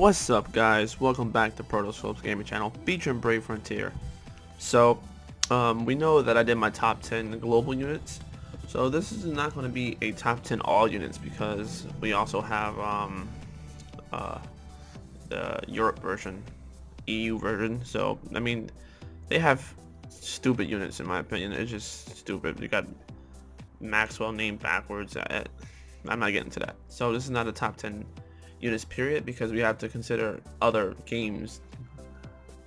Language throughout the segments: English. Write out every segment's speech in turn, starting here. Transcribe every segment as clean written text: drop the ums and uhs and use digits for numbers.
What's up, guys? Welcome back to Protoscope's gaming channel featuring Brave Frontier. So we know that I did my top 10 global units, so this is not going to be a top 10 all units because we also have the Europe version, EU version. So I mean, they have stupid units in my opinion. It's just stupid. You got Maxwell named backwards. I'm not getting to that. So this is not a top 10 units period because we have to consider other games,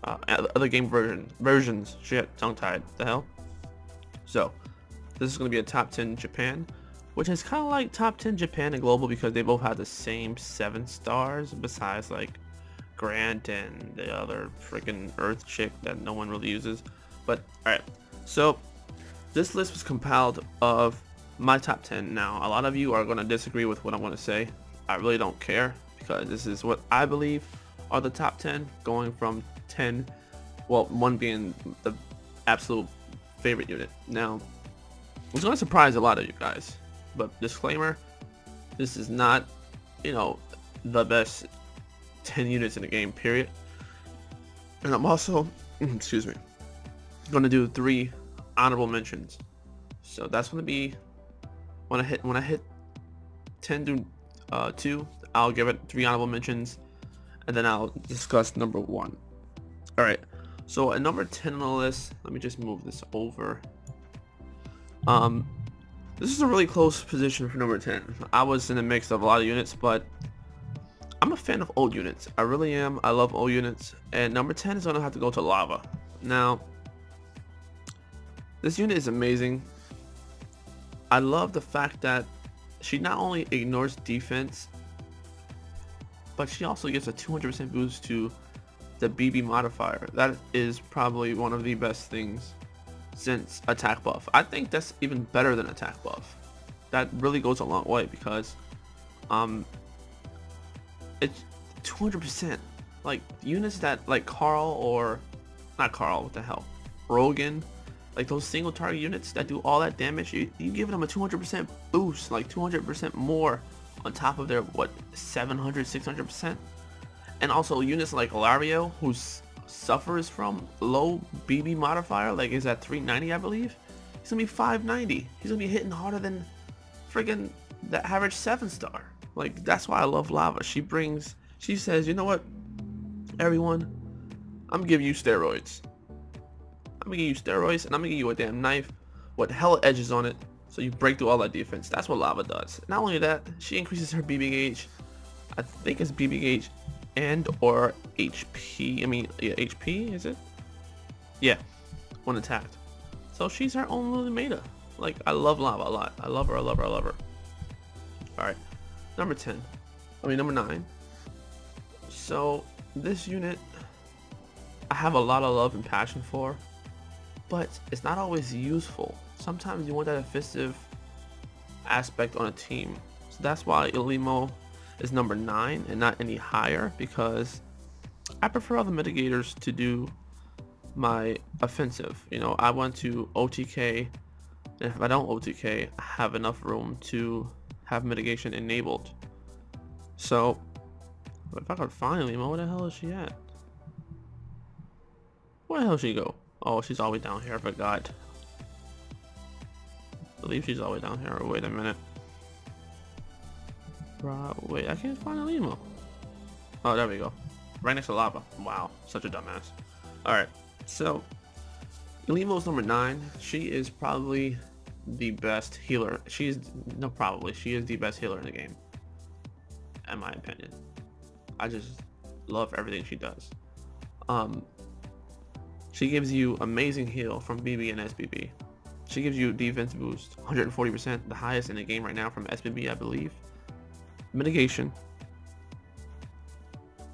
other game versions. Shit, tongue-tied. The hell. So this is going to be a top 10 Japan, which is kind of like top 10 Japan and global because they both have the same 7 stars besides like Grant and the other freaking Earth chick that no one really uses. But alright, so this list was compiled of my top 10. Now a lot of you are going to disagree with what I'm going to say. I really don't care because this is what I believe are the top 10, going from 10, well, 1 being the absolute favorite unit. Now it's going to surprise a lot of you guys, but disclaimer, this is not, you know, the best 10 units in the game period. And I'm also excuse me, going to do 3 honorable mentions. So that's going to be when I hit 10 through 2, I'll give it 3 honorable mentions, and then I'll discuss number 1. All right, so at number 10 on the list, let me just move this over. This is a really close position for number 10. I was in a mix of a lot of units, but I'm a fan of old units. I really am. I love old units, and number 10 is gonna have to go to Lava. Now this unit is amazing. I love the fact that she not only ignores defense, but she also gives a 200% boost to the BB modifier. That is probably one of the best things since attack buff. I think that's even better than attack buff. That really goes a long way because it's 200%. Like units that like Carl, or not Carl, what the hell, Rogan, like those single target units that do all that damage, you give them a 200% boost, like 200% more on top of their, what, 700, 600%. And also units like Lario, who suffers from low BB modifier, like is at 390 I believe, he's gonna be 590. He's gonna be hitting harder than friggin' the average 7-star. Like that's why I love Lava. She says, you know what, everyone, I'm gonna give you steroids. I'm gonna give you steroids, and I'm gonna give you a damn knife with hella edges on it, so you break through all that defense. That's what Lava does. Not only that, she increases her BB gauge. I think it's BB gauge and or HP. I mean, yeah, HP, is it? Yeah, when attacked. So she's her own little meta. Like, I love Lava a lot. I love her, I love her, I love her. Alright, number 9. So this unit I have a lot of love and passion for, but it's not always useful. Sometimes you want that offensive aspect on a team. So that's why Ilimo is number 9 and not any higher, because I prefer other mitigators to do my offensive. You know, I want to OTK, and if I don't OTK, I have enough room to have mitigation enabled. So if I could find Ilimo, where the hell is she at? Where the hell she go? Oh, she's all the way down here. I forgot. I believe she's all the way down here. Wait a minute. Wait, I can't find Ilimo. Oh, there we go. Right next to Lava. Wow, such a dumbass. Alright, so Ilimo's number 9. She is probably the best healer. She is the best healer in the game, in my opinion. I just love everything she does. She gives you amazing heal from BB and SBB. She gives you defense boost, 140%, the highest in the game right now from SBB, I believe. Mitigation.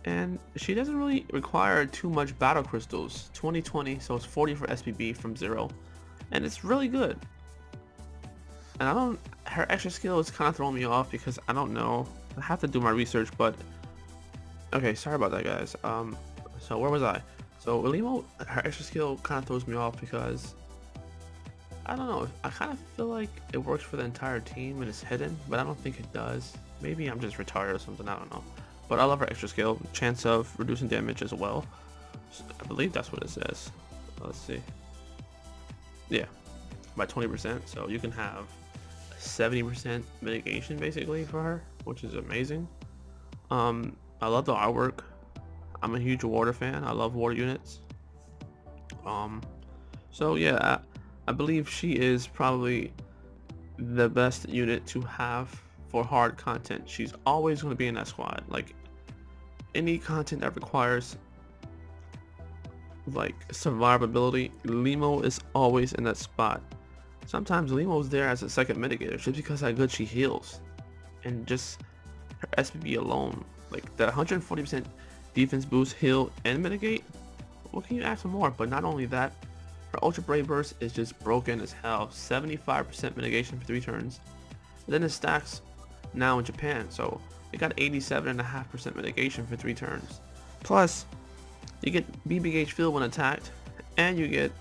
And she doesn't really require too much battle crystals. 20, so it's 40 for SBB from 0. And it's really good. And her extra skill is kind of throwing me off because I don't know. I have to do my research, but okay, sorry about that, guys. So where was I? So Ilimo, her extra skill kind of throws me off because I don't know. I kind of feel like it works for the entire team and it's hidden, but I don't think it does. Maybe I'm just retarded or something. I don't know. but I love her extra skill, chance of reducing damage as well. I believe that's what it says. Let's see. Yeah, by 20%. So you can have 70% mitigation basically for her, which is amazing. I love the artwork. I'm a huge water fan. I love water units. So yeah, I believe she is probably the best unit to have for hard content. She's always going to be in that squad. Like any content that requires like survivability, Limo is always in that spot. Sometimes Limo's there as a second mitigator just because how good she heals, and just her SPB alone, like the 140% defense boost, heal, and mitigate. What can you ask for more? But not only that, her Ultra Brave Burst is just broken as hell. 75% mitigation for 3 turns. And then it stacks now in Japan, so it got 87.5% mitigation for 3 turns. Plus, you get BBH field when attacked, and you get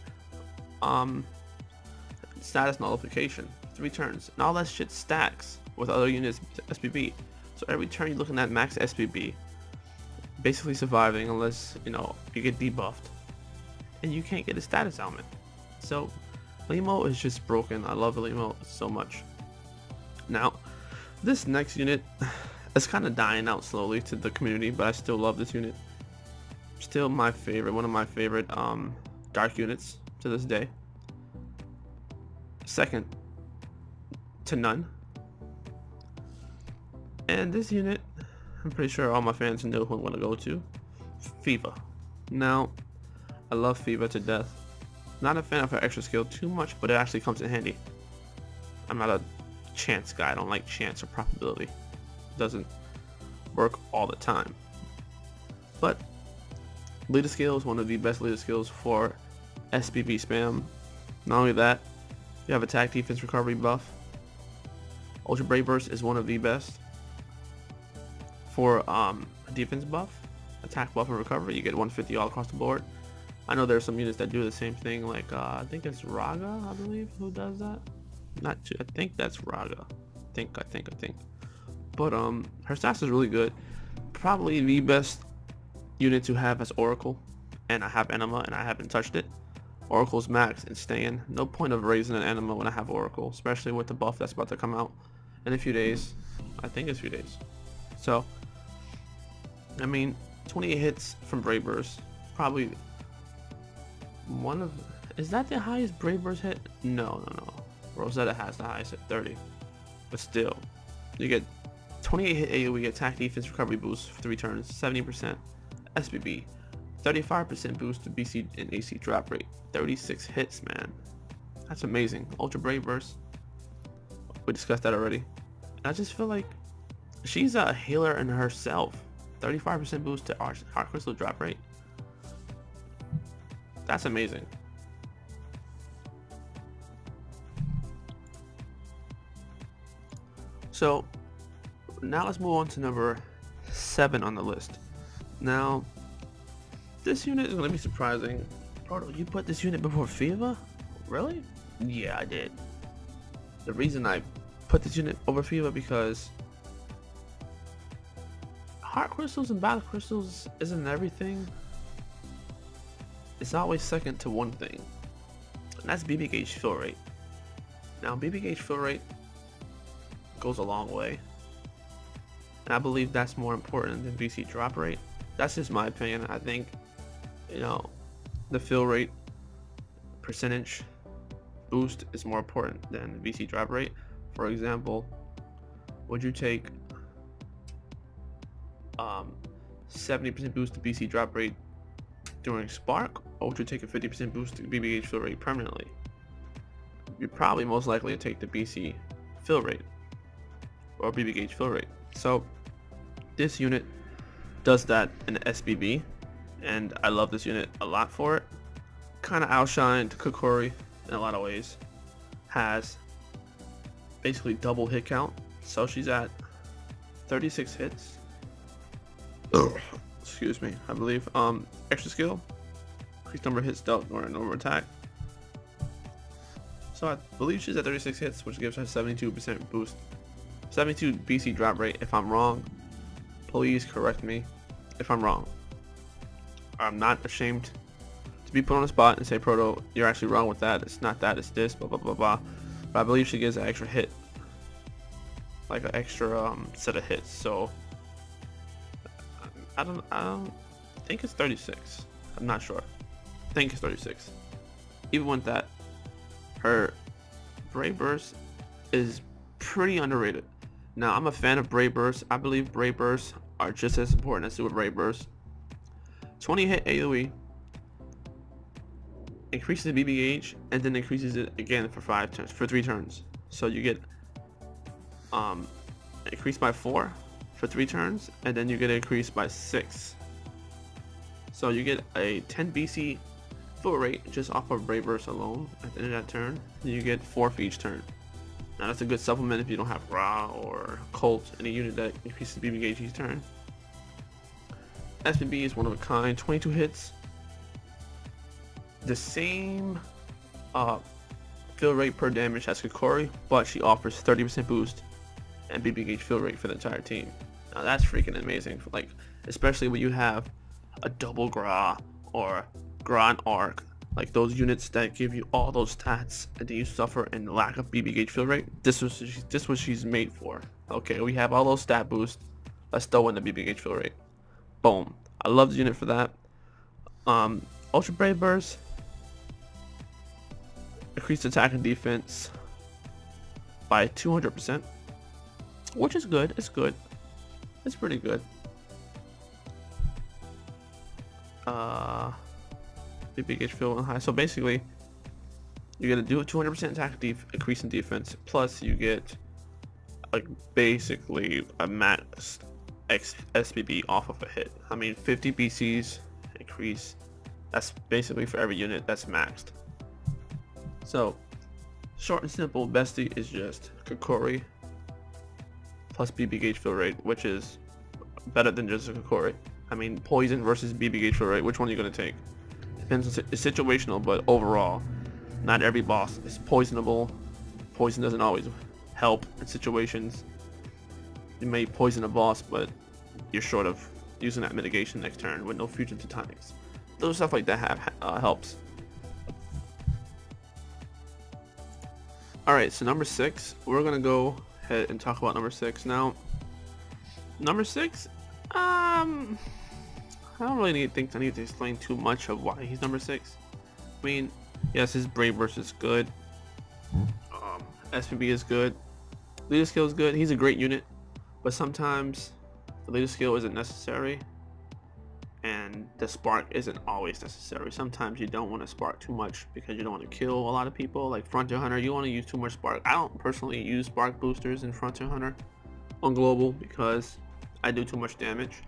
status nullification 3 turns, and all that shit stacks with other units SPB. So every turn you're looking at max SPB, basically surviving unless you get debuffed, and you can't get a status element. So Limo is just broken. I love Limo so much. Now this next unit is kind of dying out slowly to the community, but I still love this unit. Still my favorite, one of my favorite dark units to this day. Second to none. And this unit, I'm pretty sure all my fans know who I'm going to go to. Fiva. Now, I love Fiva to death. Not a fan of her extra skill too much, but it actually comes in handy. I'm not a chance guy. I don't like chance or probability. It doesn't work all the time. But leader skill is one of the best leader skills for SPB spam. Not only that, you have attack, defense, recovery buff. Ultra Brave Burst is one of the best for defense buff, attack buff, and recovery. You get 150 all across the board. I know there's some units that do the same thing, like I think it's Raga, I believe, who does that. I think that's Raga. I think. But her stats is really good. Probably the best unit to have as Oracle, and I have Anima and I haven't touched it. Oracle's max and staying. No point of raising an Anima when I have Oracle, especially with the buff that's about to come out in a few days. I think it's a few days. So I mean, 28 hits from Brave Burst, probably one of, is that the highest Brave Burst hit? No. Rosetta has the highest at 30, but still, you get 28 hit AoE attack, defense, recovery boost for 3 turns, 70% SPB, 35% boost to BC and AC drop rate, 36 hits, man. That's amazing. Ultra Brave Burst, we discussed that already. And I just feel like she's a healer in herself. 35% boost to Heart Crystal drop rate. That's amazing. So now let's move on to number 7 on the list. Now this unit is going to be surprising. Proto, you put this unit before Fiva? Really? Yeah, I did. The reason I put this unit over Fiva because Heart Crystals and Battle Crystals isn't everything. It's always second to one thing, and that's BB gauge fill rate. Now BB gauge fill rate goes a long way, and I believe that's more important than BC drop rate. That's just my opinion. I think, the fill rate percentage boost is more important than the BC drop rate. For example, would you take 70% boost to BC drop rate during Spark, or would you take a 50% boost to BB gauge fill rate permanently? You're probably most likely to take the BC fill rate or BB gauge fill rate. So this unit does that in SBB, and I love this unit a lot for it. Kind of outshined Kokori in a lot of ways. Has basically double hit count, so she's at 36 hits. Excuse me, I believe. Extra skill, increased number of hits dealt or normal attack. So I believe she's at 36 hits, which gives her 72% boost, 72 BC drop rate. If I'm wrong, please correct me if I'm wrong. I'm not ashamed to be put on the spot and say, Proto, you're actually wrong with that. It's not that, it's this, blah, blah, blah, blah. But I believe she gives an extra hit. Like an extra set of hits. So, I don't think it's 36. I'm not sure. I think it's 36. Even with that, her Brave Burst is pretty underrated. Now, I'm a fan of Brave Burst. I believe Brave Bursts are just as important as Super Brave Burst. 20 hit AoE, increases the BB gauge, and then increases it again for 3 turns. So you get increased by 4 for 3 turns, and then you get increased by 6. So you get a 10 BC fill rate just off of Brave Burst alone at the end of that turn. And you get 4 for each turn. Now that's a good supplement if you don't have Ra or Colt, any unit that increases BB gauge each turn. SBB is one of a kind, 22 hits. The same fill rate per damage as Kokori, but she offers 30% boost and BB gauge fill rate for the entire team. Now that's freaking amazing, like especially when you have a double Grah or Grah Arc, like those units that give you all those stats and then you suffer in lack of BB gauge fill rate. This was what she's made for. Okay, we have all those stat boosts. Let's throw in the BB gauge fill rate. Boom. I love the unit for that. Ultra Brave Burst, increased attack and defense by 200%, which is good. It's good. It's pretty good. BB gauge fill and high. So basically, you get to do a 200% attack increase in defense, plus you get like basically a max SBB off of a hit. I mean, 50 BCs increase. That's basically for every unit that's maxed. So, short and simple, Bestie is just Kokori plus BB gauge fill rate, which is better than just a Kokori. I mean, poison versus BB gauge fill rate, which one are you going to take? Depends on, it's situational, but overall, not every boss is poisonable. Poison doesn't always help in situations. You may poison a boss, but you're short of using that mitigation next turn with no fusion tectonics. Those stuff like that helps. Alright, so number 6, we're gonna go ahead and talk about number 6 now. Number 6, I don't really think I need to explain too much of why he's number 6. I mean, yes, his Brave Burst is good. SPB is good. Leader skill is good. He's a great unit, but sometimes the leader skill isn't necessary, and the spark isn't always necessary. Sometimes you don't want to spark too much because you don't want to kill a lot of people. Like Frontier Hunter, you want to use too much spark. I don't personally use spark boosters in Frontier Hunter on global because I do too much damage.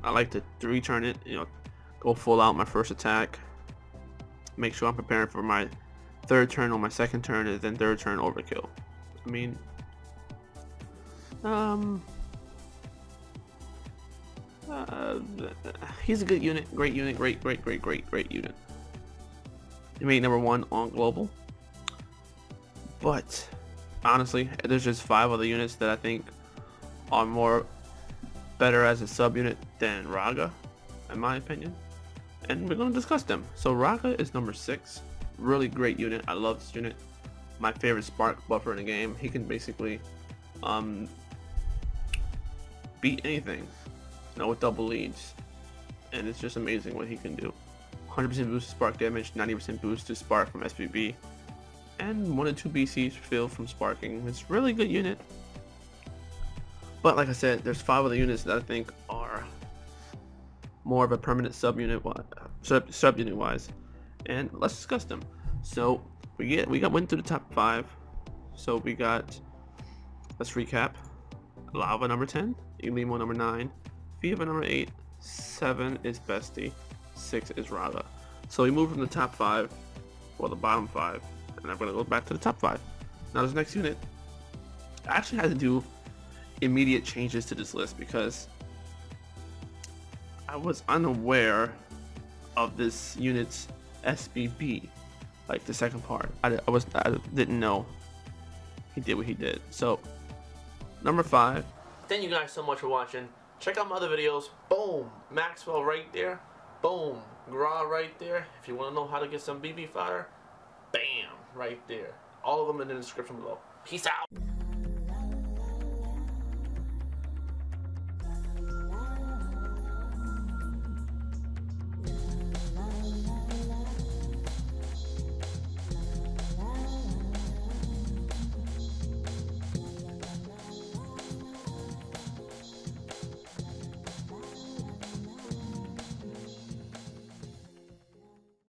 I like to return it, you know, go full out my first attack, make sure I'm preparing for my third turn on my second turn, and then third turn overkill. I mean, he's a good unit, great unit, great unit. He made number 1 on global, but honestly, there's just 5 other units that I think are more better as a sub unit than Raga, in my opinion, and we're going to discuss them. So Raga is number 6, really great unit. I love this unit. My favorite spark buffer in the game. He can basically beat anything, you know, with double leads, and it's just amazing what he can do. 100% boost to spark damage, 90% boost to spark from SPB, and 1 to 2 BCs filled from sparking. It's a really good unit. But like I said, there's 5 other units that I think are more of a permanent sub-unit wise, and let's discuss them. So went through the top 5. So we got, let's recap: Lava number 10, Elimo number 9, Viva number 8, 7 is Bestie, 6 is Raga. So we moved from the top 5, or the bottom 5, and I'm gonna go back to the top 5. Now this next unit, I actually had to do immediate changes to this list because I was unaware of this unit's SBB, like the second part. I didn't know he did what he did. So number 5. Thank you guys so much for watching. Check out my other videos. Boom, Maxwell right there. Boom, Grah right there. If you want to know how to get some BB fodder, bam, right there. All of them in the description below. Peace out.